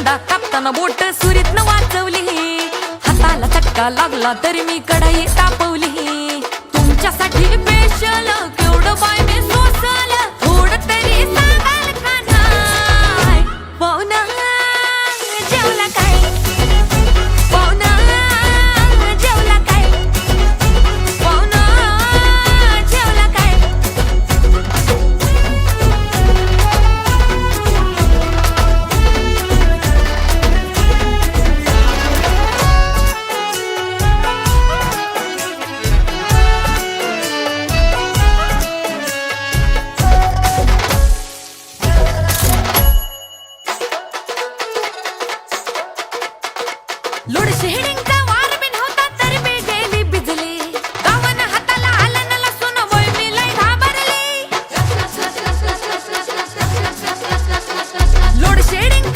कांदा कापताना बोट सुरीत न वाचवली, हाताला चटका लागला तरी मी कढई तापवली. तुमच्यासाठी स्पेशल केवढं बाय मी सोसल, थोडं तरी सांगाल का नाय? पाहुणा जेवला काय? पाहुणा जेवला काय? पाहुणा जेवला काय? Load shedding